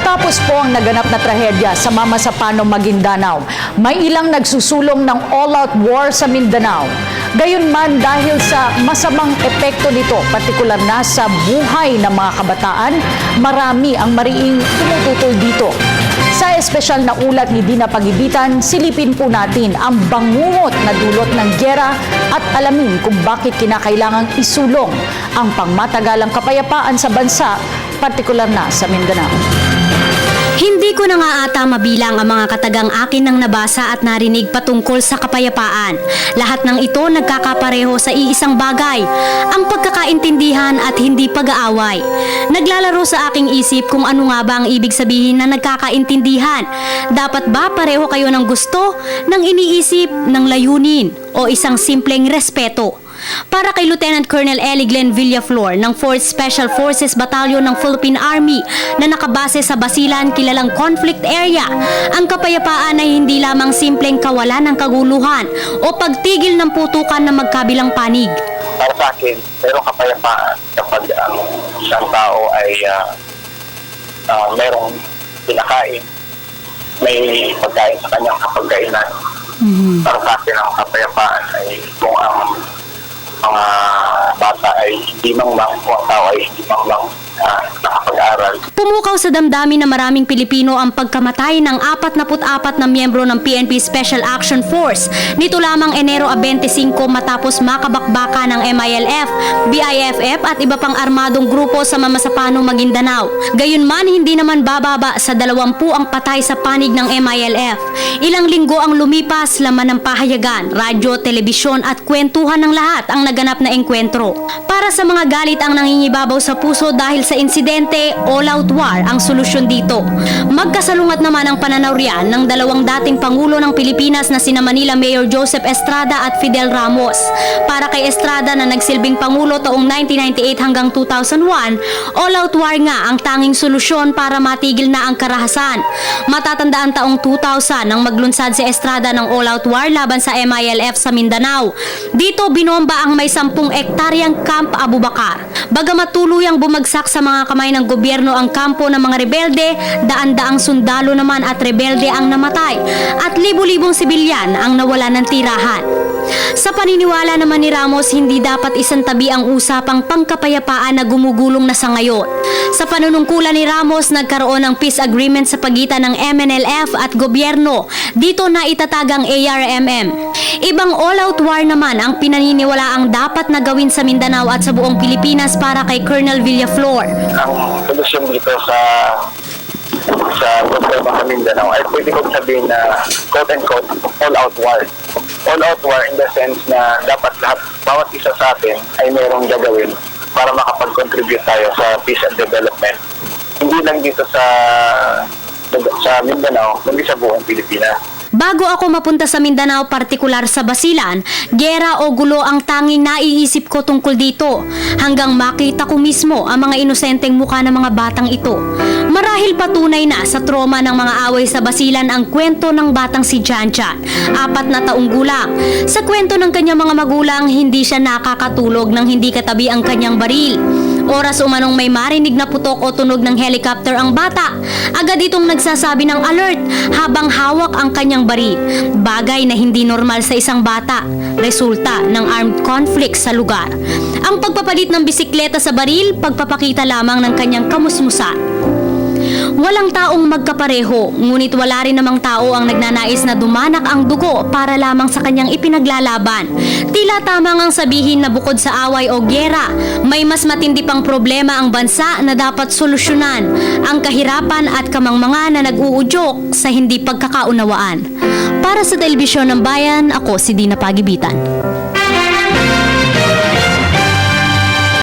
Matapos po ang naganap na trahedya sa Mamasapano, Maguindanao, may ilang nagsusulong ng all-out war sa Mindanao. Gayunman dahil sa masamang epekto nito, partikular na sa buhay ng mga kabataan, marami ang mariing tumututol dito. Sa espesyal na ulat ni Dina Pagibitan, silipin po natin ang bangungot na dulot ng giyera at alamin kung bakit kinakailangang isulong ang pangmatagalang kapayapaan sa bansa, partikular na sa Mindanao. Hindi ko na nga ata mabilang ang mga katagang akin ng nabasa at narinig patungkol sa kapayapaan. Lahat ng ito nagkakapareho sa iisang bagay, ang pagkakaintindihan at hindi pag-aaway. Naglalaro sa aking isip kung ano nga ba ang ibig sabihin na nagkakaintindihan. Dapat ba pareho kayo ng gusto, ng iniisip, ng layunin, o isang simpleng respeto? Para kay Lieutenant Colonel Eli Glenn Villaflor ng 4th Special Forces Battalion ng Philippine Army na nakabase sa Basilan, kilalang conflict area, ang kapayapaan ay hindi lamang simpleng kawalan ng kaguluhan o pagtigil ng putukan ng magkabilang panig. Para sa akin, merong kapayapaan kapag ang isang tao ay merong pinakain, may pagkain sa kanyang kapagkainan. Para sa akin, ang kapayapaan ay kung ang mga bata ay hindi mang kung ang tao ay hindi mang nakapag-aral. Pumukaw sa damdamin na maraming Pilipino ang pagkamatay ng 44 na miyembro ng PNP Special Action Force nito lamang Enero 25 matapos makabakbaka ng MILF, BIFF at iba pang armadong grupo sa Mamasapano, Maguindanao. Gayunman, hindi naman bababa sa 20 ang patay sa panig ng MILF. Ilang linggo ang lumipas, laman ng pahayagan, radyo, telebisyon at kwentuhan ng lahat ang naganap na engkwentro. Para sa mga galit ang nangingibabaw sa puso dahil sa insidente, all-out war ang solusyon dito. Magkasalungat naman ang pananaw riyan ng dalawang dating Pangulo ng Pilipinas na sina Manila Mayor Joseph Estrada at Fidel Ramos. Para kay Estrada na nagsilbing Pangulo taong 1998 hanggang 2001, all-out war nga ang tanging solusyon para matigil na ang karahasan. Matatandaan taong 2000 nang maglunsad si Estrada ng all-out war laban sa MILF sa Mindanao. Dito binomba ang may 10 ektaryang Camp Abu Bakar. Bagamat tuluyang bumagsak sa mga kamay ng gobyerno ang kampo ng mga rebelde, daan-daang sundalo naman at rebelde ang namatay at libu-libong sibilyan ang nawala ng tirahan. Sa paniniwala naman ni Ramos, hindi dapat isantabi ang usapang pangkapayapaan na gumugulong na sa ngayon. Sa panunungkulan ni Ramos, nagkaroon ng peace agreement sa pagitan ng MNLF at gobyerno. Dito na itatagang ARMM. Ibang all-out war naman ang pinaniniwala ang dapat na gawin sa Mindanao at sa buong Pilipinas para kay Colonel Villaflor. Ang solusyon dito sa problema sa Mindanao ay pwede kong sabihin na quote-unquote all-out war. All-out war in the sense na dapat lahat, bawat isa sa atin ay mayroong gagawin para makapag-contribute tayo sa peace and development. Hindi lang dito sa Mindanao, kundi sa buong Pilipinas. Bago ako mapunta sa Mindanao, partikular sa Basilan, giyera o gulo ang tanging naiisip ko tungkol dito, hanggang makita ko mismo ang mga inosenteng mukha ng mga batang ito. Marahil patunay na sa trauma ng mga away sa Basilan ang kwento ng batang si Janjan, 4 na taong gulang. Sa kwento ng kanyang mga magulang, hindi siya nakakatulog nang hindi katabi ang kanyang baril. Oras umanong may marinig na putok o tunog ng helicopter ang bata, agad itong nagsasabi ng alert habang hawak ang kanyang baril. Bagay na hindi normal sa isang bata, resulta ng armed conflict sa lugar. Ang pagpapalit ng bisikleta sa baril, pagpapakita lamang ng kanyang kamusmusan. Walang taong magkapareho, ngunit wala rin namang tao ang nagnanais na dumanak ang dugo para lamang sa kanyang ipinaglalaban. Tila tamang ang sabihin na bukod sa away o giyera, may mas matindi pang problema ang bansa na dapat solusyonan, ang kahirapan at kamangmanga na nag-uudyok sa hindi pagkakaunawaan. Para sa Telebisyon ng Bayan, ako si Dina Pagibitan.